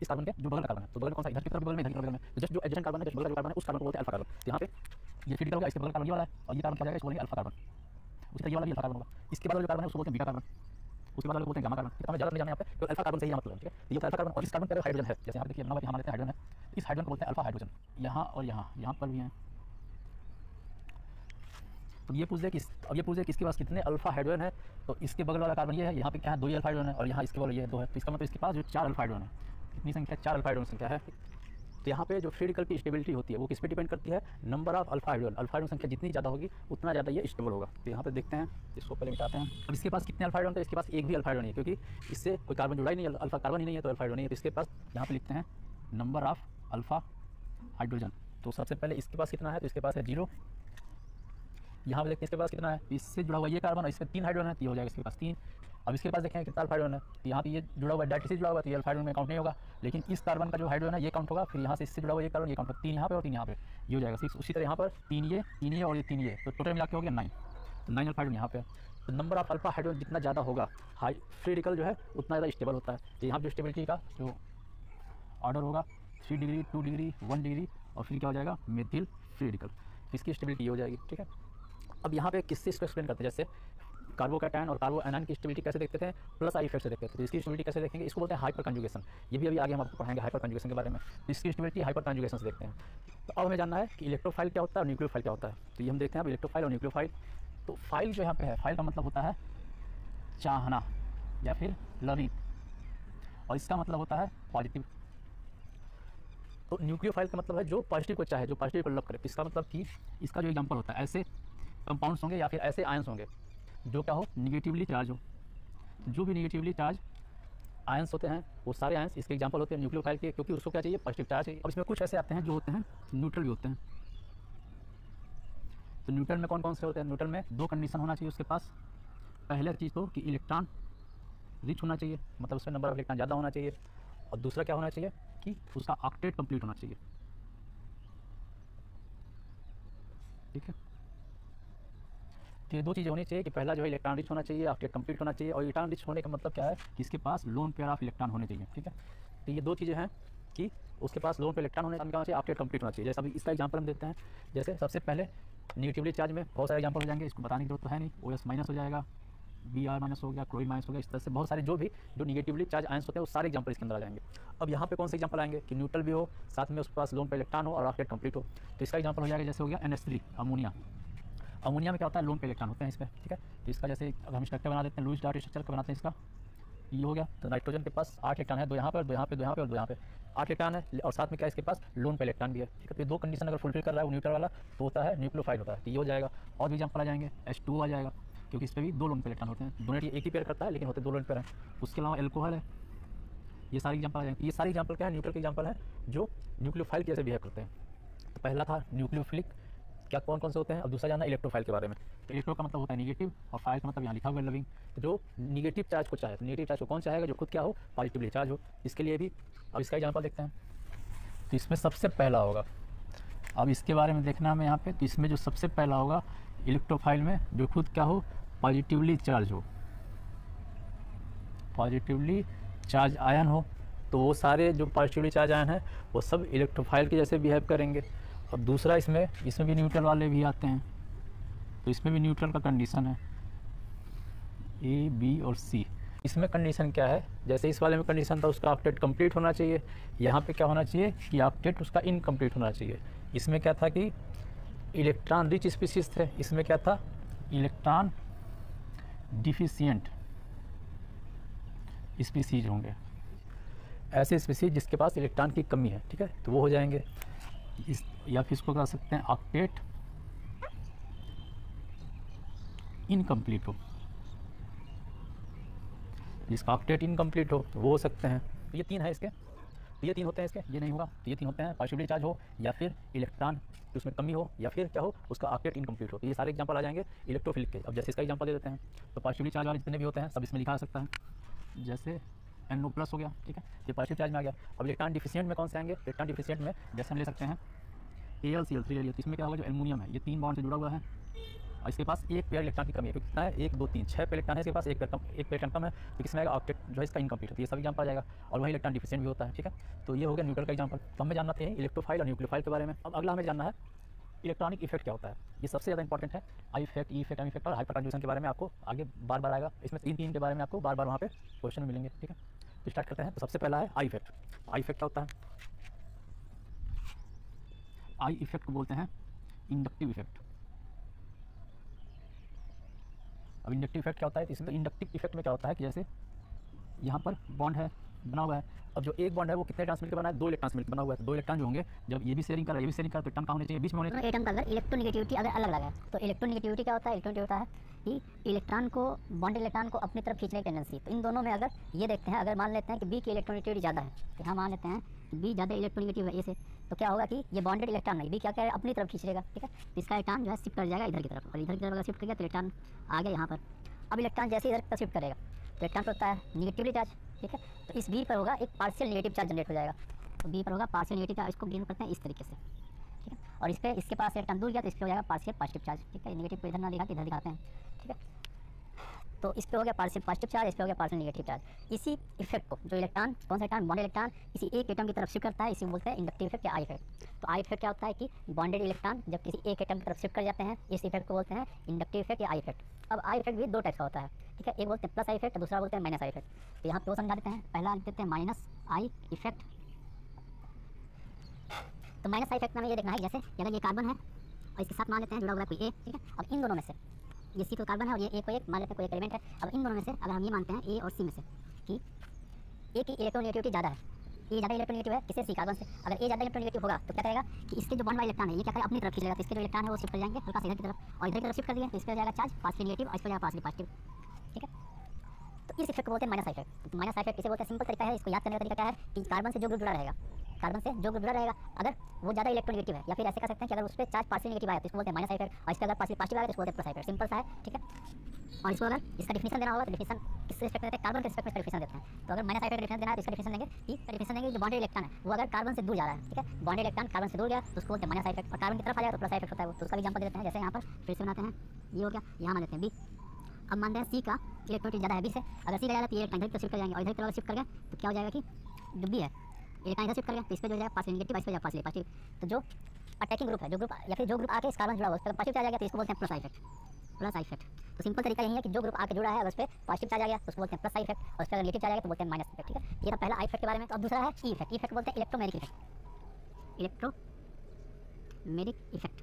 इस कार्बन के जो बगल का कार्बन है, तो बगल कौन सा? इधर की तरफ बगल में, इधर की तरफ बगल में, तो जस्ट जो एडजेसेंट कार्बन है, जस्ट बगल का जो कार्बन है, उस कार्बन को बोलते हैं अल्फा कार्बन। तो यहाँ पे ये फ्री रेडिकल होगा, इसके बगल कार्बन ये वाला है, और ये कार्बन क्या जाएगा? इसको बोलेंगे अल्फा कार्बन। उसी तरह ये वाला भी अल्फा कार्बन होगा। इसके बाद जो कार्बन है उसको बोलते हैं बीटा कार्बन, उसके बाद लोग बोलते हैं गामा कार्बन। हमें ज़्यादा नहीं जाना यहाँ पे, केवल अल्फा कार्बन से ही मतलब है, ठीक है। तो ये अल्फा कार्बन और इस कार्बन पे हाइड्रोजन है, जैसे यहाँ पे देखिए हमारे हाइड्रोजन है, इस हाइड्रोजन को बोलते हैं अल्फा हाइड्रोजन। यहाँ और यहाँ पर भी हैं। तो ये पूछ दे कि अब ये पूछ दे कि इसके पास कितने अल्फा हाइड्रोजन है, तो इसके बगल वाला कार्बन ये है, यहाँ पे क्या है 2 ही अल्फा हाइड्रोजन है, और यहाँ इसके बगल ये 2 है। तो इसका मतलब इसके पास जो 4 अल्फा हाइड्रोजन है, कितनी संख्या, 4 अल्फा हाइड्रोजन संख्या है। तो यहाँ पे जो फ्री रेडिकल की स्टेबिलिटी होती है वो किस पे डिपेंड करती है, number of alpha hydrogen. Alpha hydrogen संख्या जितनी ज़्यादा होगी उतना ज़्यादा ये स्टेबल होगा। तो यहाँ पे देखते हैं, इसको पहले मिटाते हैं। अब इसके पास कितने अल्फा हाइड्रोजन, तो इसके पास एक भी अल्फा हाइड्रोजन नहीं है, क्योंकि इससे कोई कार्बन जुड़ा ही नहीं है, अल्फा कार्बन ही नहीं है, तो अल्फा हाइड्रोजन नहीं है। तो इसके पास यहाँ पे लिखते हैं नंबर ऑफ अल्फा हाइड्रोजन। तो सबसे पहले इसके पास कितना है, तो इसके पास है 0। यहाँ पे देखते हैं इसके पास कितना है, इससे जुड़ा हुआ ये कार्बन और इसमें 3 हाइड्रोजन है, तो ये हो जाएगा इसके पास 3। अब इसके पास देखें कितना अल्फा हाइड्रोजन है, तो यहाँ पे ये जुड़ा हुआ है, डायरेक्ट से जुड़ा हुआ है, तो ये अल्फा हाइड्रोजन में काउंट नहीं होगा। लेकिन इस कार्बन का जो हाइड्रोजन है ये काउंट होगा, फिर यहाँ से इससे जुड़ा हुआ ये कार्बन ये काउंट होगा, 3 यहाँ पे और 3 यहाँ पे, ये हो जाएगा 6। उसी तरह यहाँ पर 3 ये और ये 3 ये, तो टोटल मिला के हो गया 9। तो 9 अल्फा हाइड्रोजन यहाँ पे। तो नंबर ऑफ अल्फा हाइड्रोजन जितना ज़्यादा होगा, हाई फ्री रेडिकल जो है उतना ज़्यादा स्टेबल होता है। तो यहाँ पे स्टेबिलिटी का जो ऑर्डर होगा 3 डिग्री, 2 डिग्री, 1 डिग्री, और फिर क्या हो जाएगा मेथिल फ्री रेडिकल, इसकी स्टेबिलिटी ये हो जाएगी, ठीक है। अब यहाँ पे किससे इसको एक्सप्लेन करते हैं, जैसे कार्बोकैटायन और कार्बो एनायन की स्टेबिलिटी कैसे देखते थे, प्लस आई इफेक्ट से देखते थे। तो इसकी स्टेबिलिटी कैसे देखेंगे, इसको बोलते हैं हाइपर कंजुगेशन। ये भी अभी आगे हम आपको पढ़ाएंगे हाइपर कंजुगेशन के बारे में। तो इसकी स्टेबिलिटी हाइपर कंजुगेशन से देखते हैं। तो अब हमें जानना है कि इलेक्ट्रोफाइल क्या होता है और न्यूक्लियोफाइल क्या होता है। तो ये हम देखते हैं अब इलेक्ट्रोफाइल और न्यूक्लियोफाइल। तो फाइल जो यहाँ पे है, फाइल का मतलब होता है चाहना या फिर लविंग, और इसका मतलब होता है पॉजिटिव। तो न्यूक्लियोफाइल का मतलब है जो पॉजिटिव को चाहे, जो पॉजिटिव को लव करे। इसका मतलब कि इसका जो एग्जांपल होता है, ऐसे कंपाउंड्स होंगे या फिर ऐसे आयंस होंगे जो क्या हो, निगेटिवली चार्ज हो। जो भी निगेटिवली चार्ज आयंस होते हैं वो सारे आयंस इसके एग्जांपल होते हैं न्यूक्लियोफाइल के, क्योंकि उसको क्या चाहिए, पॉजिटिव चार्ज चाहिए। और इसमें कुछ ऐसे आते हैं जो होते हैं न्यूट्रल भी होते हैं। तो न्यूट्रल में कौन कौन से होते हैं, न्यूट्रल में 2 कंडीशन होना चाहिए उसके पास। पहले चीज़ तो कि इलेक्ट्रॉन रिच होना चाहिए, मतलब उसमें नंबर ऑफ इलेक्ट्रॉन ज़्यादा होना चाहिए। और दूसरा क्या होना चाहिए कि उसका ऑक्टेट कंप्लीट होना चाहिए, ठीक है। तो ये 2 चीज़ें होनी चाहिए कि पहला जो है इलेक्ट्रॉन रिच होना चाहिए, ऑक्टेट कंप्लीट होना चाहिए। और इलेक्ट्रॉन रिच होने का मतलब क्या है कि इसके पास लोन पेयर ऑफ इलेक्ट्रॉन होने चाहिए, ठीक है। तो ये 2 चीज़ें हैं कि उसके पास लोन पेयर इलेक्ट्रॉन होने चाहिए, ऑक्टेट कंप्लीट होना चाहिए। जैसे अभी इसका एग्जांपल हम देते हैं, जैसे सबसे पहले निगेटिवली चार्ज में बहुत सारे एग्जांपल हो जाएंगे, इसको बताने की जरूरत तो है नहीं। OS माइनस हो जाएगा, Br माइनस हो गया, क्लोरीन माइनस हो गया, इस तरह से बहुत सारे जो निगेटिवली चार्ज आयंस होते हैं वो सारे एग्जांपल इसके अंदर आ जाएंगे। अब यहाँ पे कौन से एग्जांपल आएंगे कि न्यूट्रल भी हो, साथ में उसके पास लोन पेयर इलेक्ट्रॉन हो और ऑक्टेट कंप्लीट हो। तो इसका एग्जांपल हो जाएगा, जैसे हो गया NH3 अमोनिया। अमोनिया में क्या होता है, लोन पे इलेक्ट्रॉन होते हैं इसमें, ठीक है। तो इसका जैसे अब हम स्ट्रक्चर बना देते हैं, लुईस डॉट स्ट्रक्चर का बनाते हैं इसका, ये हो गया। तो नाइट्रोजन के पास 8 इलेक्ट्रॉन है, 2 यहाँ पे, 2 यहाँ पे, 2 यहाँ पे और 2 यहाँ पे, 8 इलेक्ट्रॉन है। और साथ में क्या इसके पास लोन पे इलेक्ट्रॉन भी है, ठीक है। तो ये 2 कंडीशन अगर फुलफिल कर रहा है वो न्यूट्रल वाला, तो होता है न्यूक्लियोफाइल होता है। तो ये हो जाएगा। और भी एग्जांपल आ जाएंगे, H2 आ जाएगा, क्योंकि इस पर भी 2 लोन पे इलेक्ट्रॉन होते हैं। डोनेट एक ही पेयर करता है लेकिन होते 2 लोन पेयर हैं। उसके अलावा एल्कोहल है। ये सारे एग्जांपल आ जाएंगे। ये सारे एग्जांपल क्या है, न्यूट्रल के एग्जांपल है जो न्यूक्लियोफाइल के जैसे बिहेव करते हैं। तो पहला था न्यूक्लियोफिलिक, क्या कौन कौन से होते हैं। अब दूसरा जानना इलेक्ट्रोफाइल के बारे में। तो इलेक्ट्रो का मतलब होता है निगेटिव, और फाइल का मतलब यहाँ लिखा हुआ है लविंग। तो जो निगेटिव चार्ज को चाहे, तो निगेटिव चार्ज को कौन चाहेगा, जो खुद क्या हो, पॉजिटिवली चार्ज हो। इसके लिए भी अब इसका एग्जांपल देखते हैं। तो इसमें सबसे पहला होगा, अब इसके बारे में देखना हमें यहाँ पे। तो इसमें जो सबसे पहला होगा इलेक्ट्रोफाइल में, जो खुद क्या हो, पॉजिटिवली चार्ज हो, पॉजिटिवली चार्ज आयन हो। तो वो सारे जो पॉजिटिवली चार्ज आयन है वो सब इलेक्ट्रोफाइल के जैसे बिहेव करेंगे। और दूसरा इसमें भी न्यूट्रल वाले भी आते हैं। तो इसमें भी न्यूट्रल का कंडीशन है A, B और C। इसमें कंडीशन क्या है, जैसे इस वाले में कंडीशन था उसका ऑक्टेट कंप्लीट होना चाहिए, यहाँ पे क्या होना चाहिए कि ऑक्टेट उसका इनकम्प्लीट होना चाहिए। इसमें क्या था कि इलेक्ट्रॉन रिच स्पीसीज थे, इसमें क्या था, इलेक्ट्रॉन डिफिशिएंट स्पीसीज होंगे, ऐसे स्पीसीज जिसके पास इलेक्ट्रॉन की कमी है, ठीक है। तो वो हो जाएंगे इस, या फिर इसको कह सकते हैं ऑक्टेट इनकम्प्लीट हो, जिसका ऑक्टेट इनकम्प्लीट हो तो वो हो सकते हैं। तो ये 3 है इसके, तो ये 3 होते हैं इसके, ये नहीं होगा। तो ये 3 होते हैं, पॉजिटिवली चार्ज हो, या फिर इलेक्ट्रॉन की उसमें कमी हो, या फिर क्या हो, उसका ऑक्टेट इनकम्प्लीट हो। तो ये सारे एग्जांपल आ जाएंगे इलेक्ट्रोफिलिक के। अब जैसे इसका एग्जांपल दे देते हैं, तो पॉजिटिवली चार्ज वाले जितने भी होते हैं सब इसमें लिखा जा सकता है। जैसे NO+ हो गया, ठीक है, ये पॉजिटिव चार्ज में आ गया। अब इलेक्ट्रॉन डिफिशिएंट में कौन से आएंगे, इलेक्ट्रॉन डिफिशिएंट में जैसे हम ले सकते हैं AlCl3 ले लिया। तो इसमें क्या होगा, जो एल्युमिनियम है ये 3 बॉन्ड से जुड़ा हुआ है और इसके पास एक पेयर इलेक्ट्रॉन की कमी है। तो कितना है, 1 2 3 6 पे इलेक्ट्रॉन है इसके पास, एक पेयर इलेक्ट्रॉन कम है। तो किसमें आएगा, ऑक्टेट जो है इसका इनकम्प्लीट है। तो ये सब एग्जांपल आ जाएगा। और वही इलेक्ट्रॉन डिफिशिएंट भी होता है, ठीक है। तो ये हो गया न्यूट्रल का एग्जांपल। तो हमें जानना चाहिए इलेक्ट्रोफाइल और न्यूक्लियोफाइल के बारे में। अब अगला हमें जानना है इलेक्ट्रॉनिक इफेक्ट क्या होता है, ये सबसे ज़्यादा इंपॉर्टेंट है। I effect, E effect, M effect और हाइपर कंजूशन के बारे में आपको आगे बार बार आएगा। इसमें तीन के बारे में आपको बार बार वहाँ पे क्वेश्चन मिलेंगे, ठीक है। तो स्टार्ट करते हैं। तो सबसे पहला है आई इफेक्ट। आई इफेक्ट क्या होता है? आई इफेक्ट को बोलते हैं इंडक्टिव इफेक्ट। अब इंडक्टिव इफेक्ट क्या होता है? इसमें इंडक्टिव इफेक्ट में क्या होता है कि जैसे यहाँ पर बॉन्ड है बना हुआ है, अब जो एक बॉन्ड है वो कितने इलेक्ट्रॉन्स मिलकर बना है? 2 इलेक्ट्रॉन्स मिलकर बना हुआ है। तो 2 इलेक्ट्रॉन जो होंगे, जब ये भी शेयरिंग कर रहा है, ये भी शेयरिंग कर रहा है, तो इलेक्ट्रॉन कहाँ होने चाहिए? बीच में होने चाहिए। एटम का अगर इलेक्ट्रोनेगेटिविटी अगर अलग अलग है तो इलेक्ट्रोनेगेटिविटी क्या होता है? इलेक्ट्रोनेगेटिविटी होता है कि इलेक्ट्रॉन को बॉन्ड इलेक्ट्रॉन को अपनी तरफ खींचने की टेंडेंसी। तो इन दोनों में अगर ये देखते हैं, अगर मान लेते हैं कि बी की इलेक्ट्रोनेगेटिविटी ज़्यादा है, तो यहाँ मान लेते हैं कि बी ज़्यादा इलेक्ट्रोनेगेटिव है ए से, तो क्या होगा कि ये बॉन्डेड इलेक्ट्रॉन नहीं, बी क्या करेगा? अपनी तरफ खींचेगा, ठीक है। तो इसका इलेक्ट्रॉन जो है शिफ्ट कर जाएगा इधर की तरफ, और इधर की तरफ अगर शिफ्ट कर गया तो इलेक्ट्रॉन आ गया यहाँ पर। अब इलेक्ट्रॉन जैसे इधर की तरफ शिफ्ट करेगा तो इलेक्ट्रॉन पर होता है निगेटिवली चार्ज, ठीक है। तो इस बी पर होगा एक पार्शियल नेगेटिव चार्ज जनरेट हो जाएगा। तो बी पर होगा पार्शियल नेगेटिव चार्ज, इसको गेन करते हैं इस तरीके से, ठीक है। और इस पर इसके पास इलेक्ट्रॉन दूर गया तो इस पर हो जाएगा पार्शियल पॉजिटिव चार्ज, ठीक है। नेगेटिव को इधर ना दिखा के इधर दिखाते हैं, ठीक है। तो इस पे हो गया पार्शियल पॉजिटिव चार्ज, इस पे हो गया पार्शियल नेगेटिव चार्ज। इसी इफेक्ट को जो इलेक्ट्रॉन, कौन सा इलेक्ट्रॉन? बॉन्डेड इलेक्ट्रॉन इसी एक एटम की तरफ शिफ्ट करता है, इसी बोलते हैं इंडक्टिव इफेक्ट या आई इफेक्ट। तो आई इफेक्ट क्या होता है कि बॉन्डेड इलेक्ट्रॉन जब किसी एक एटम की तरफ शिफ्ट कर जाते हैं, इस इफेक्ट को बोलते हैं इंडक्टिव इफेक्ट या आई इफेक्ट। अब आई इफेक्ट भी 2 टाइप का होता है, ठीक है। एक बोलते हैं प्लस आई इफेक्ट, दूसरा बोलते हैं माइनस आई इफेक्ट। तो यहाँ पे वो समझा देते हैं। पहला लिख देते हैं माइनस आई इफेक्ट। तो माइनस आई इफेक्ट में ये देखना है जैसे अगर ये कार्बन है और इसके साथ मान लेते हैं जुड़ा हुआ है कोई ए, ठीक है। अब इन दोनों में से ये सी तो कार्बन है और ये ए को एक मान लेते हैं कोई एक एलिमेंट है। अब इन दोनों में से अगर हम ये मानते हैं ए और सी में से कि ए की इलेक्ट्रोनेगेटिविटी ज़्यादा है, ए ज़्यादा इलेक्ट्रोनेगेटिव है किससे? सी कार्बन से। अगर ए ज़्यादा इलेक्ट्रोनेगेटिव होगा तो क्या करेगा कि इसके जो बॉन्ड वाले इलेक्ट्रॉन है ये क्या करेगा? अपनी तरफ खींच लेगा। तो इसके जो इलेक्ट्रॉन है वो शिफ्ट कर जाएंगे हल्का सा इधर की तरफ, और इधर की तरफ शिफ्ट कर दिए तो इस पर जाएगा चार्ज पार्शियल नेगेटिव और इस पर जाएगा पार्शियल पॉजिटिव, ठीक है। तो इस इफेक्ट को बोलते हैं minus I effect. Minus I effect इसे बोलते हैं। सिंपल तरीका है इसको याद करने का तरीका क्या है कि कार्बन से जो ग्रुप जुड़ा रहेगा, कार्बन से जो ग्रुप जुड़ा रहेगा अगर वो ज़्यादा इलेक्ट्रोनेगेटिव है, या फिर ऐसे कह सकते हैं कि अगर उस पर चार्ज पार्शियल नेगेटिव आया तो इसको बोलते हैं माइनस आई इफेक्ट, और इस पर अगर पार्शियल पॉजिटिव आया तो इसको बोलते हैं प्लस आई इफेक्ट। सिंपल सा है, ठीक है। और इसको अगर इसका डिफिनेशन देना होगा तो डिफिनेशन किस रिस्पेक्ट में देते हैं? कार्बन के रिस्पेक्ट में इसका डिफिनेशन देते हैं। तो अगर माइनस आई इफेक्ट डिफिनेशन देना है तो इसका डिफिनेशन देंगे कि डिफिनेशन देंगे जो बॉन्डेड इलेक्ट्रॉन है वो अगर कार्बन से दूर जा रहा है, ठीक है। बॉन्डेड इलेक्ट्रॉन कार्बन से दूर गया तो उसको बोलते हैं माइनस आई इफेक्ट, और कार्बन की तरफ आ जाए तो प्लस आई इफेक्ट होता है वो। तो उसका भी एग्जांपल देते हैं। जैसे यहाँ पर फिर से बनाते हैं, ये हो गया, यहाँ मान लेते हैं बी। अब मानते हैं सी का इलेक्ट्रोनेगेटिविटी ज़्यादा है बी से। अगर सी ज़्यादा है तो ये इलेक्ट्रॉन इधर शिफ्ट कर जाएंगे, और इधर की तरफ शिफ्ट कर गए तो क्या हो जाएगा कि जो बी है इलेक्ट्रॉन इधर शिफ्ट कर गया तो इस पर जो जाएगा पार्शियल नेगेटिव, इस पर जाएगा पार्शियल पॉजिटिव। तो जो अटैकिंग ग्रुप है, जो ग्रुप या फिर जो ग्रुप आके इस कार्बन जुड़ा हुआ है उस पर पॉजिटिव चार्ज आ गया तो इसको बोलते हैं plus I effect, plus I effect. तो सिंपल तरीका यही है कि जो ग्रुप आके जुड़ा है अगर उस पर पॉजिटिव चार्ज आ गया तो उसको बोलते हैं प्लस आई इफेक्ट, और उस पर अगर नेगेटिव चार्ज आ गया तो बोलते हैं माइनस इफेक्ट, ठीक है। ये था पहला आई इफेक्ट के बारे में। तो अब दूसरा है ई इफेक्ट। ई इफेक्ट बोलते हैं इलेक्ट्रोमैग्नेटिक इफेक्ट, इलेक्ट्रोमैग्नेटिक इफेक्ट।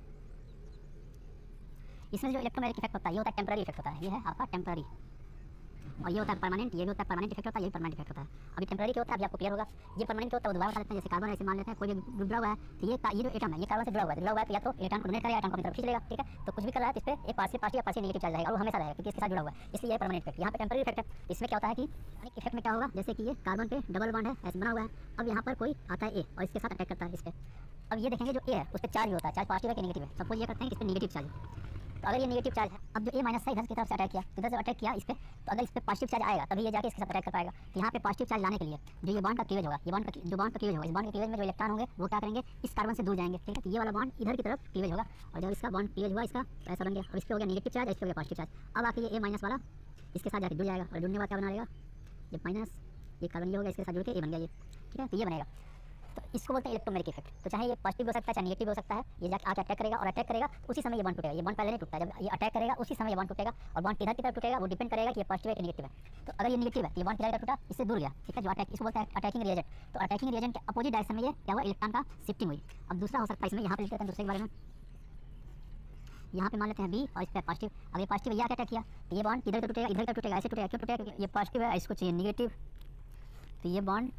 इसमें जो इलेक्ट्रोमैग्नेटिक इफेक्ट होता है ये होता है टेम्पररी इफेक्ट होता है, ये है आपका टेम्पररी, और ये होता है परमानेंट, ये भी होता है परमानेंट इफेक्ट होता है, ये परमानेंट इफेक्ट होता है। अभी टेम्पररी क्या होता है अभी आपको क्लियर होगा। ये परमानेंट क्या होता है वो दोबारा बता देते हैं। जैसे कार्बन ऐसे मान लेते हैं कोई भी ग्रुप जुड़ा हुआ है तो ये जो एटम है ये कार्बन से जुड़ा हुआ है तो या तो इलेक्ट्रॉन को डोनेट करेगा, एटम को अपनी तरफ खींच लेगा, ठीक है। तो कुछ भी कर रहा है तो इस पर एक पार्शियल पॉजिटिव या पार्शियल नेगेटिव चार्ज रहेगा, और वो हमेशा रहेगा क्योंकि इसके साथ जुड़ा हुआ है, इसलिए ये परमानेंट इफेक्ट। यहाँ पे टेम्पररी इफेक्ट है। इसमें क्या होता है कि इफेक्ट में क्या होगा, जैसे कि ये कार्बन पे डबल बॉन्ड है ऐसे बना हुआ है। अब यहाँ पर कोई आता है ए और इसके साथ अटैक करता है इस पर। अब ये देखेंगे जो ए है उस पर चार्ज होता है, चार्ज पॉजिटिव है कि नेगेटिव है। सपोज ये करते हैं कि इस पर नेगेटिव चार्ज है। तो अगर ये नेगेटिव चार्ज है, अब जो ए माइनस है इधर की तरफ से अटैक किया, इधर से अटैक किया इस पे, तो अगर इस पे पॉजिटिव चार्ज आएगा तभी ये जाके इसके साथ अटैक कर पाएगा। तो यहाँ पे पॉजिटिव चार्ज लाने के लिए जो ये बॉन्ड का क्लीवेज होगा, ये बॉन्ड का जो बॉन्ड का क्लीवेज होगा, इस बॉन्ड के क्लीवेज में जो इलेक्ट्रॉन होंगे वो क्या करेंगे, इस कार्बन से दूर जाएंगे, ठीक है। तो ये वाला बॉन्ड इधर की तरफ क्लीवेज होगा, और जब इसका बॉन्ड क्लीवेज हुआ इसका ऐसा बन गया, और इस पे हो गया नेगेटिव चार्ज, इस पे हो गया पॉजिटिव चार्ज। अब आके ये ए माइनस वाला इसके साथ जाकर जुड़ जाएगा, और जुड़ने के बाद क्या बना लेगा, ये माइनस ये कार्बन ये हो गया इसके साथ जुड़ के ए बन गया ये, ठीक है। तो ये बनेगा। तो इसको बोलते हैं इलेक्ट्रोमैग्नेटिक इफेक्ट। तो चाहे ये पॉजिटिव हो सकता है चाहे नेगेटिव हो सकता है, ये जाके आके अटैक करेगा और अटैक करेगा उसी समय ये बॉन्ड टूटेगा। ये बॉन्ड पहले नहीं टूटता, जब ये अटैक करेगा उसी समय ये बॉन्ड टूटेगा, और बॉन्ड किधर की तरफ टूटेगा वो डिपेंड करेगा कि ये पॉजिटिव है कि नेगेटिव है। तो अगर ये नेगेटिव है तो ये बॉन्ड किधर की तरफ टूटा, इससे दूर गया, ठीक है। जो अटैक इसको बोलते हैं अटैकिंग रिएजेंट। तो अटैकिंग रिएजेंट के अपोजिट डायरेक्शन में ये क्या हुआ, इलेक्ट्रॉन का शिफ्टिंग हुई। अब दूसरा हो सकता है इसमें, यहाँ पे लिखते हैं दूसरे के बारे में, यहाँ पे मान लेते हैं बी और इस पर पॉजिटिव। अब ये पॉजिटिव ये क्या किया, तो ये बॉन्ड इधर टूटेगा, इधर का टूटेगा, ऐसे टूटेगा। क्यों टूटेगा, क्योंकि ये पॉजिटिव है, इसको चाहिए नेगेटिव, तो ये बॉन्ड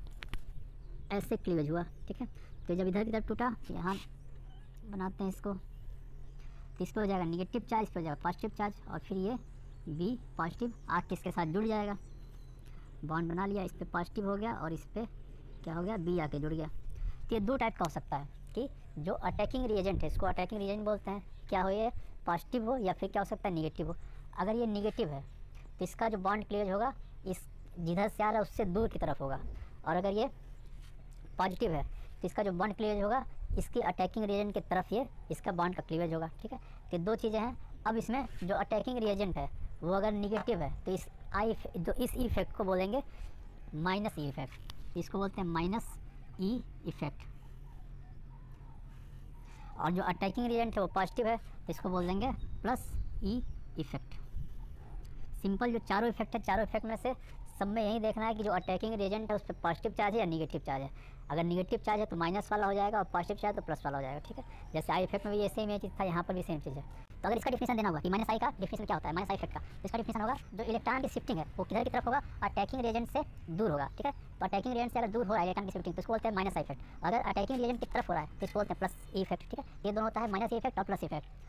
ऐसे क्लीवेज हुआ, ठीक है। तो जब इधर की तरफ टूटा यहाँ बनाते हैं इसको, तो इस पर हो जाएगा नेगेटिव चार्ज, इस पर हो जाएगा पॉजिटिव चार्ज, और फिर ये बी पॉजिटिव आके इसके साथ जुड़ जाएगा, बॉन्ड बना लिया, इस पर पॉजिटिव हो गया और इस पर क्या हो गया, बी आके जुड़ गया। तो ये 2 टाइप का हो सकता है कि जो अटैकिंग रिएजेंट है इसको अटैकिंग रिएजेंट बोलते हैं, क्या हो ये पॉजिटिव हो या फिर क्या हो सकता है नेगेटिव हो। अगर ये नेगेटिव है तो इसका जो बॉन्ड क्लीवेज होगा इस जिधर से आ रहा है उससे दूर की तरफ होगा, और अगर ये पॉजिटिव है तो इसका जो बॉन्ड क्लीवेज होगा इसकी अटैकिंग रिएजेंट की तरफ ये इसका बॉन्ड का क्लीवेज होगा, ठीक है। तो 2 चीज़ें हैं। अब इसमें जो अटैकिंग रिएजेंट है वो अगर निगेटिव है तो इस इस इफेक्ट को बोलेंगे माइनस ई इफेक्ट, इसको बोलते हैं माइनस ई इफेक्ट। और जो अटैकिंग रिएजेंट है वो पॉजिटिव है, तो इसको बोल देंगे प्लस ई इफेक्ट। सिंपल जो चारों इफेक्ट है, चारों इफेक्ट में से सब में यही देखना है कि जो अटैकिंग रिएजेंट है उस पर पॉजिटिव चार्ज है या निगेटिव चार्ज है। अगर निगेटिव चार्ज है तो माइनस वाला हो जाएगा और पॉजिटिव चार्ज तो प्लस वाला हो जाएगा, ठीक है। जैसे आई इफेक्ट में भी ये सेम ये चीज़ था, यहाँ पर भी सेम चीज़ है। तो अगर इसका डिफिनेशन देना होगा कि माइनस आई का डिफिनेशन क्या होता है, माइनस आई इफेक्ट का, तो इसका डिफिनेशन होगा जो इलेक्ट्रॉन की शिफ्टिंग है वो किधर की तरफ होगा, अटैकिंग रिएजेंट से दूर होगा, ठीक है। तो अटैकिंग रिएजेंट से अगर दूर हो रहा है इलेक्ट्रॉन की शिफ्टिंग तो इसको बोलते हैं माइनस आई इफेक्ट। अगर अटैकिंग रिएजेंट की तरफ हो रहा है तो इसको बोलते हैं प्लस ई इफेक्ट, ठीक है। ये दोनों होता है माइनस ई इफेक्ट और प्लस इफेक्ट।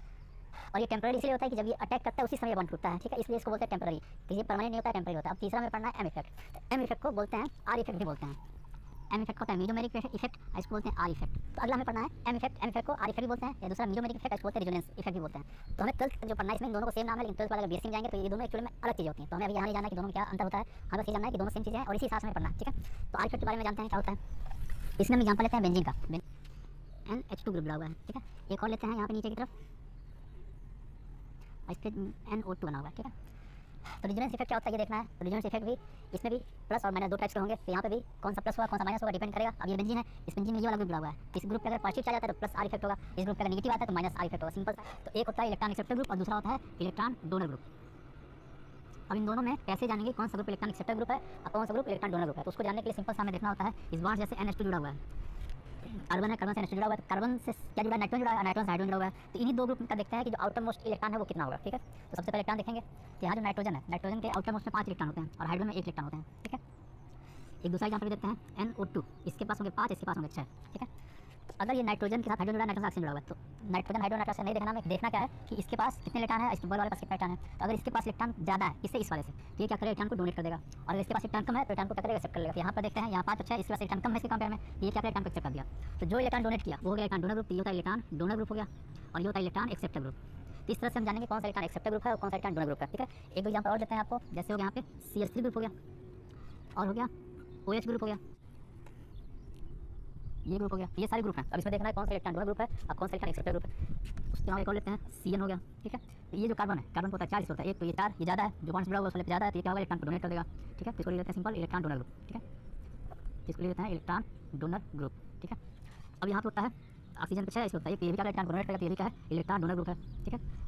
और ये टेम्पररी इसलिए होता है कि जब ये अटैक करता है उसी समय बॉन्ड टूटता है, ठीक है, इसलिए इसको बोलते हैं टेम्पररी। तो ये परमानेंट नहीं होता है, टेम्पररी होता है। अब तीसरा में पढ़ना है एम इफेक्ट। एम इफेक्ट को बोलते हैं आर इफेक्ट भी बोलते हैं। एम इफेक्ट होता है मीजोमेरिक इफेक्ट, इसको बोलते हैं आर इफेक्ट। तो अगला हमें पढ़ना है एम इफेक्ट। एम इफेक्ट को आर इफेक्ट भी बोलते हैं, या दूसरा मीजोमेरिक इफेक्ट इसको बोलते हैं रेजोनेंस इफेक्ट भी बोलते हैं। तो हमें 12th जो पढ़ना है इसमें दोनों को सेम नाम है, लेकिन 12th वाला अगर बीएससी में जाएंगे तो ये दोनों एक्चुअली में अलग चीज़ें होती हैं। तो हमें अभी यहाँ नहीं जाना कि दोनों में क्या अंतर होता है, हमें बस ये जानना है कि दोनों सेम चीज़ें हैं और इसी हिसाब से हमें पढ़ना है, ठीक है। तो आर इफेक्ट के बारे में जानते हैं क्या होता है। इसमें हम एग्जाम्पल लेते हैं बेंजीन का, NH2 ग्रुप जुड़ा हुआ है, ठीक है। एक और लेते हैं यहाँ पे नीचे की तरफ, इस पर NO2 बना हुआ है, ठीक है। तो रेजोनेंस इफेक्ट क्या होता है ये देखना है। तो रेजोनेंस इफेक्ट भी इसमें भी प्लस और माइनस दो टाइप्स के होंगे। तो यहाँ पे भी कौन सा प्लस होगा कौन सा माइनस होगा डिपेंड करेगा। अब ये बेंजीन है, इस बेंजीन में ये वाला ग्रुप जुड़ा हुआ है। इस ग्रुप पे अगर पॉजिटिव चार्ज आता है तो प्लस आर इफेक्ट होगा, इस ग्रुप पे अगर नेगेटिव आता है तो माइनस आर इफेक्ट होगा, सिंपल सा। तो एक होता है इलेक्ट्रॉन एक्सेप्टर ग्रुप और दूसरा होता है इलेक्ट्रॉन डोनर ग्रुप। अब इन दोनों में कैसे जानेंगे कौन सा ग्रुप इलेक्ट्रॉन एक्सेप्टर ग्रुप है और कौन सा ग्रुप इलेक्ट्रॉन डोनर ग्रुप है। तो उसको जानने के लिए सिंपल सा हमें देखना होता है इस बार जैसे NH2 जुड़ा हुआ है, कार्बन है, कार्बन से NH2 जुड़ा हुआ है, कार्बन से क्या जुड़ा है, नाइट्रोजन जुड़ा है, नाइट्रोजन से हाइड्रोजन जुड़ा हुआ है। तो इन्हीं दो ग्रुप का देखते हैं कि जो आउटर मोस्ट इलेक्ट्रॉन है वो कितना होगा, ठीक है। तो सबसे पहले इलेक्ट्रॉन देखेंगे कि यहाँ जो नाइट्रोजन है, नाइट्रोजन के आउटर मोस्ट में 5 इलेक्ट्रॉन होते हैं और हाइड्रोजन में 1 इलेक्ट्रॉन होते हैं, ठीक है। एक दूसरा एग्जाम्पल देते हैं NO2, इसके पास होंगे 5, इसके पास होंगे 6, ठीक है। अगर ये नाइट्रोजन के साथ हाइड्रोजन जुड़ा है, नाइट्रोजन ऑक्सीजन जुड़ा हुआ है, तो नाइट्रोजन हाइड्रोजन नाइट्रोजन नहीं देखना, हमें देखना क्या है कि इसके पास कितने इलेक्ट्रॉन है, इस बॉल वाले पास कितने इलेक्ट्रॉन है। तो अगर इसके पास इलेक्ट्रॉन ज़्यादा है इससे इस वाले से, तो ये क्या करेगा, इलेक्ट्रॉन को डोनेट कर देगा। और अगर इसके पास इलेक्ट्रॉन कम है तो इलेक्ट्रॉन को क्या करेगा, एक्सेप्ट कर लेगा। यहाँ पर देखते हैं यहाँ 5 अच्छा है, इसके पास इलेक्ट्रॉन कम है इसके कंपेयर में, ये क्या करेगा, इलेक्ट्रॉन को एक्सेप्ट कर दिया। तो जो इलेक्ट्रॉन डोनेट किया वो हो गया इलेक्ट्रॉन डोनर ग्रुप। ये होता है इलेक्ट्रॉन डोनर ग्रुप हो गया और ये होता है इलेक्ट्रॉन एक्सेप्टर ग्रुप। तो इस तरह से हम जानेंगे कौन सा इलेक्ट्रॉन एक्सेप्टर ग्रुप है और कौन सा इलेक्ट्रॉन डोनर ग्रुप है, ठीक है। एक दो एग्जाम्पल और देते हैं आपको, जैसे हो गया यहाँ पे CH3 ग्रुप हो गया और हो गया OH ग्रुप हो गया, ये ग्रुप हो गया, ये सारे ग्रुप हैं। अब इसमें देखना है कौन सा इलेक्ट्रॉन डोनर ग्रुप है और कौन सा इलेक्ट्रॉन एक्सेप्टर ग्रुप है। उसके बाद एक और लेते हैं CN हो गया, ठीक है। तो ये जो कार्बन है, कार्बन को होता है 40 होता है, एक तो ये 4 ये ज़्यादा है, जो बॉन्ड्स जुड़ा हुआ है उस वाले पे ज़्यादा है, तो ये क्या होगा, इलेक्ट्रॉन को डोनेट कर देगा, ठीक है। तो इसको ले लेते हैं सिंपल इलेक्ट्रॉन डोनर ग्रुप, ठीक है। इसको ले लेते हैं इलेक्ट्रॉन डोनर ग्रुप, ठीक है। अब यहाँ पे होता है ऑक्सीजन पे 6, इसको होता है ये भी क्या इलेक्ट्रॉन को डोनेट करेगा, तो ये भी क्या है, इलेक्ट्रॉन डोनर ग्रुप है, ठीक है।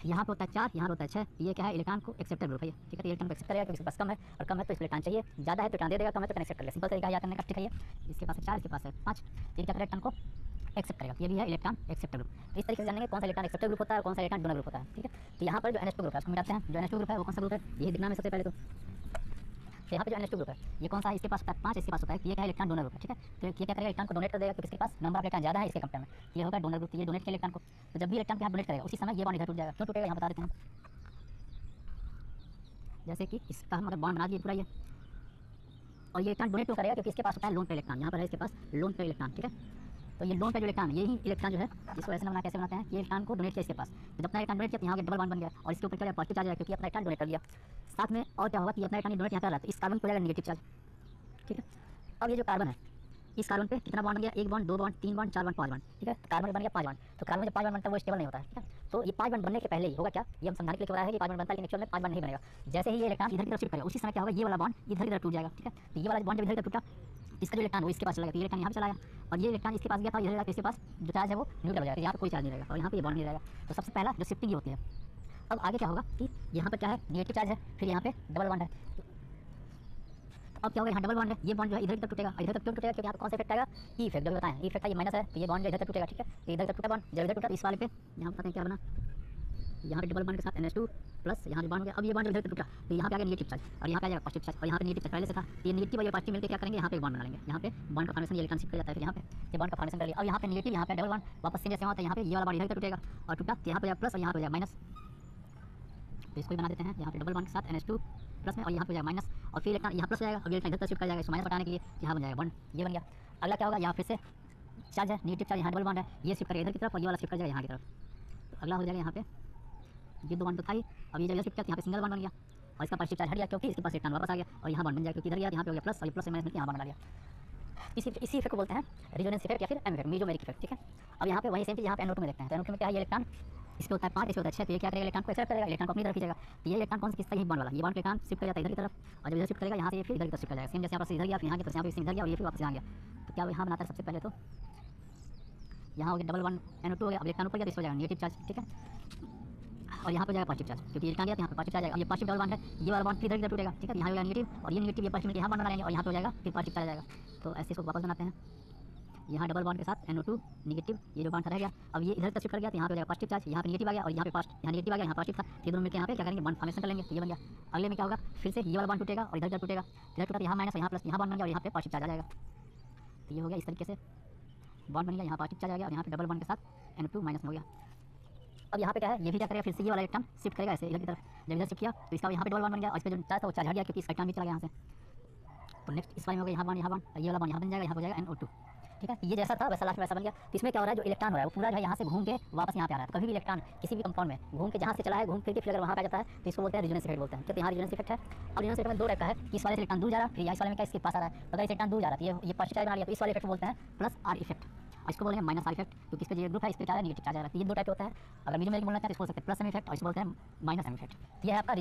यहाँ पे होता है 4, यहाँ पे होता है 6, ये क्या है, इलेक्ट्रॉन को एक्सेप्टर ग्रुप है, ठीक है। तो इलेक्ट्रॉन को एक्सेप्ट करेगा क्योंकि इसके पास कम है और कम है तो इसको इलेक्ट्रॉन चाहिए, ज़्यादा है तो इलेक्ट्रॉन दे देगा, कम है तो एक्सेप्ट कर लेगा, सिंपल तरीका याद करने का, ठीक है। ये इसके पास है 4, इसके पास है 5, तो ये क्या इलेक्ट्रॉन को एक्सेप्ट करेगा, ये भी है इलेक्ट्रॉन एक्सेप्टर ग्रुप। तो इस तरीके से जानेंगे कौन सा इलेक्ट्रॉन एक्सेप्टर ग्रुप होता है और कौन सा इलेक्ट्रॉन डोनर ग्रुप होता है, ठीक है। तो यहाँ पर जो NH2 ग्रुप है उसको मिटाते हैं। जो NH2 ग्रुप है वो कौन सा ग्रुप है, ये दिखना है सबसे पहले। तो यहाँ पे जो NH2 ग्रुप है ये कौन सा है, इसके पास होता है 5, इसके पास होता है, ये क्या है, इलेक्ट्रॉन डोनर ग्रुप है, ठीक है। तो ये क्या करेगा, इलेक्ट्रॉन को डोनेट कर देगा क्योंकि इसके पास नंबर ऑफ इलेक्ट्रॉन ज़्यादा है इसके कंपेयर में, ये होगा डोनर ग्रुप। ये डोनेट किया इलेक्ट्रॉन को, तो जब भी इलेक्ट्रॉन के हाथ डोनेट करेगा उसी समय ये बॉन्ड इधर टूट जाएगा। क्यों टूटेगा यहाँ बता देते हैं। जैसे कि इसका हम अगर बॉन्ड बना दिए पूरा ये, और ये इलेक्ट्रॉन डोनेट क्यों करेगा क्योंकि इसके पास होता है लोन पे इलेक्ट्रॉन, यहाँ पर है इसके पास लोन पे इलेक्ट्रॉन, ठीक है। तो ये लोन पे जो इलेक्ट्रॉन यही इलेक्ट्रॉन जो है इसको ऐसे बना कैसे बनाते हैं, ये इलेक्ट्रॉन को डोनेट किया इसके पास, तो जब अपना इलेक्ट्रॉन डोनेट किया यहाँ डबल बॉन्ड बन गया और इसके ऊपर क्या पॉजिटिव चार्ज है क्योंकि अपना इलेक्ट्रॉन डोनेट कर दिया। साथ में और क्या होगा कि अपना इलेक्ट्रॉन डोनेट यहाँ कर रहा है तो इस कार्बन को जाएगा नेगेटिव चार्ज, ठीक है। अब ये जो कार्बन है इस कार्बन पे कितना बॉन्ड बन गया, 1 bond 2 bond 3 bond 4 bond 5 bond, ठीक है। तो कार्बन बन गया 5 बॉन्ड। तो कार्बन जब 5 बॉन्ड बनता है वो स्टेबल नहीं होता है, ठीक है। तो ये 5 बॉन्ड बनने के पहले ही होगा क्या, ये हम समझाने के लिए बताया है कि 5 बॉन्ड बनता है लेकिन एक्चुअल में 5 बॉन्ड नहीं बनेगा। जैसे ही ये इलेक्ट्रॉन इधर की तरफ शिफ्ट करेगा उसी समय क्या होगा, ये वाला बॉन्ड इधर की तरफ टूट जाएगा, ठीक है। तो ये वाला बॉन्ड जब इधर की तरफ टूटा इसका जो इलेक्ट्रॉन वो इसके पास चला गया, तो ये इलेक्ट्रॉन यहाँ पे चला गया और ये इलेक्ट्रॉन इसके पास गया था, इधर इसके पास जो चार्ज है वो न्यूट्रल हो जाएगा, यहाँ पे कोई चार्ज नहीं रहेगा और यहाँ पे ये बॉन्ड नहीं रहेगा। तो सबसे पहला जो शिफ्टिंग होती है। अब आगे क्या होगा कि यहाँ पर क्या है, नेगेटिव चार्ज है, फिर यहाँ पे डबल बॉन्ड है। अब क्या होगा, यहाँ डबल बॉन्ड है, ये बॉन्ड जो है इधर तक टूटेगा। इधर तक क्यों टूटेगा क्योंकि यहाँ पे कौन सा इफेक्ट आएगा, ई इफेक्ट। जब बताएं ई इफेक्ट का ये माइनस है तो ये बॉन्ड जो इधर तक टूटेगा, ठीक है। तो इधर तक टूटा बॉन्ड, जब इधर टूटा इस वाले पे यहाँ बताते हैं क्या बना, यहाँ पे डबल बॉन्ड के साथ NH2 प्लस यहाँ पे बॉन्ड हो गया। अब ये बॉन्ड इधर तक टूटा तो यहाँ पे आ गया नेगेटिव चार्ज और यहाँ पे आ जाएगा पॉजिटिव चार्ज और यहाँ पे नेगेटिव चार्ज पहले से था। ये नेगेटिव और ये पॉजिटिव मिलकर क्या करेंगे, यहाँ पे बॉन्ड बना लेंगे। यहाँ पे बॉन्ड का फॉर्मेशन ये इलेक्ट्रॉन शिफ्ट कर जाता है, फिर यहाँ पे ये बॉन्ड का फॉर्मेशन कर लिया। अब यहाँ पे नेगेटिव यहाँ पे डबल बॉन्ड वापस से जैसे होता है, यहाँ पे ये वाला बॉन्ड इधर तक टूटेगा और टूटा तो यहाँ पे प्लस और यहाँ पे माइनस। तो इसको बना देते हैं यहाँ पे डबल बॉन्ड के साथ NH2 प्लस में और यहाँ पे जाएगा माइनस और फिर इलेक्ट्रॉन यहाँ प्लस हो जाएगा और इलेक्ट्रॉन इधर तक शिफ्ट कर जाएगा। इसको माइनस हटाने के लिए यहाँ बन जाएगा बॉन्ड, ये बन गया। अगला क्या होगा, यहाँ फिर से चार्ज है नेगेटिव चार्ज, यहाँ डबल बॉन्ड है, ये शिफ्ट करेगा इधर की तरफ और ये वाला शिफ्ट कर जाएगा यहाँ की तरफ। तो अगला हो जाएगा यहाँ पे ये 2 बॉन्ड तो था ही, अब ये जब शिफ्ट किया यहाँ पे सिंगल बॉन्ड बन गया और इसका पॉजिटिव चार्ज हट गया क्योंकि इसके पास इलेक्ट्रॉन वापस आ गया और यहाँ बॉन्ड बन जाएगा क्योंकि इधर गया यहाँ पे हो गया प्लस और ये प्लस से माइनस मिलकर यहाँ बॉन्ड बना लिया। इसी इफेक्ट को बोलते हैं रेजोनेंस इफेक्ट या फिर एम इफेक्ट, मीजोमेरिक इफेक्ट, ठीक है। अब यहाँ पे वही सेम चीज़ यहाँ पे NO2 में देखते हैं। तो NO2 में क्या है, ये इलेक्ट्रॉन इसके होता है 5, इसके होता है 6, तो ये क्या करेगा, इलेक्ट्रॉन को एक्सेप्ट करेगा, इलेक्ट्रॉन को अपनी तरफ खींचेगा। तो ये इलेक्ट्रॉन कौन सा किसका, यही बॉन्ड वाला, ये बॉन्ड के इलेक्ट्रॉन शिफ्ट कर जाता है इधर की तरफ और जब इधर शिफ्ट करेगा यहाँ से ये फिर इधर की तरफ शिफ्ट कर जाएगा। सेम जैसे यहाँ पर इधर गया यहाँ की तरफ यहाँ पे इधर गया और ये फिर वापस यहाँ गया। तो क्या यहाँ बनाता है सबसे पहले तो यहाँ हो गया डबल बॉन्ड NO2 हो गया, अब इलेक्ट्रॉन ऊपर गया तो इस हो जाएगा नेगेटिव चार्ज, ठीक है। और यहाँ पे हो जाएगा पॉजिटिव चार्ज, क्योंकि इलेक्ट्रॉन गया तो यहाँ पे पॉजिटिव चार्ज आएगा। अब ये पॉजिटिव डबल बॉन्ड है, ये वाला बॉन्ड इधर टूटेगा, ठीक है। यहाँ हो गया नेगेटिव और ये नेगेटिव, ये पॉजिटिव मिलकर यहाँ बॉन्ड बना लेंगे और यहाँ पे हो जाएगा फिर पॉजिटिव चार्ज आएगा। तो ऐसे इसको वापस बनाते हैं। यहाँ डबल बॉन्ड के साथ NO2 नेगेटिव, ये जो बॉन्ड रह गया, अब ये इधर शिफ्ट कर गया तो यहाँ पे हो जाएगा पॉजिटिव चार्ज, यहाँ पे नेगेटिव आ गया और यहाँ पे यहाँ नेगेटिव आ गया, यहाँ पॉजिटिव था। ये दोनों मिलकर यहाँ पे क्या करेंगे, बॉन्ड फॉर्मेशन कर लेंगे, तो ये बन गया। अगले में क्या होगा, फिर से ये वाला बॉन्ड टूटेगा और इधर टूटेगा, इधर टूटा तो यहाँ माइनस, यहाँ प्लस, यहाँ बॉन्ड बन गया और यहाँ पे पॉजिटिव चार्ज आ जाएगा। तो ये हो गया इस तरीके से बॉन्ड बन गया, यहाँ पॉजिटिव चार्ज आ गया और यहाँ पे डबल बॉन्ड के साथ NO2 माइनस हो गया। अब यहाँ पे क्या है, ये भी क्या करेगा, फिर से ये वाला इलेक्ट्रॉन शिफ्ट करेगा ऐसे इधर की तरफ। जब इधर शिफ्ट किया तो इसका यहाँ पे डबल बॉन्ड बन गया और इस पे जो चार्ज था वो चार्ज हट गया क्योंकि इसका इलेक्ट्रॉन भी चला गया यहाँ से। तो नेक्स्ट इस वाले में हो गया यहाँ बॉन्ड, ये वाला बॉन्ड यहाँ बन जाएगा, यहाँ हो जाएगा NO2, ठीक है। ये जैसा था वैसा लास्ट में वैसा बन गया। तो इसमें क्या हो रहा है, जो इलेक्ट्रॉन हो रहा है वो पूरा जो है यहाँ से घूम के वापस यहाँ पे आ रहा है। तो कभी भी इलेक्ट्रॉन किसी भी कंपाउंड में घूम के जहाँ से चला है, घूम फिर के फिर अगर वहाँ पे आ जाता है तो इसको बोलते हैं रिजोनेंस इफेक्ट बोलते हैं। तो यहाँ रिजोनेंस इफेक्ट है। अब रिजोनेंस इफेक्ट में दो टाइप का है कि इस वाले से इलेक्ट्रॉन दूर जा रहा है, फिर इस वाले में क्या इसके पास आ रहा है। अगर इस इलेक्ट्रॉन दूर जा रहा है तो ये पॉजिटिव चार्ज बना लिया, तो इस वाले इफेक्ट बोलते हैं प्लस R इफेक्ट, इसको बोलेंगे माइनस R इफेक्ट, क्योंकि इसका जो ग्रुप है इस पे चार्ज है नेगेटिव चार्ज आ रहा है। तो ये दो टाइप होता है। अगर मीडियम में बोलना चाहते हैं तो इसको बोल सकते हैं प्लस M इफेक्ट और इसको बोलते हैं माइनस M इफेक्ट। ये है आपका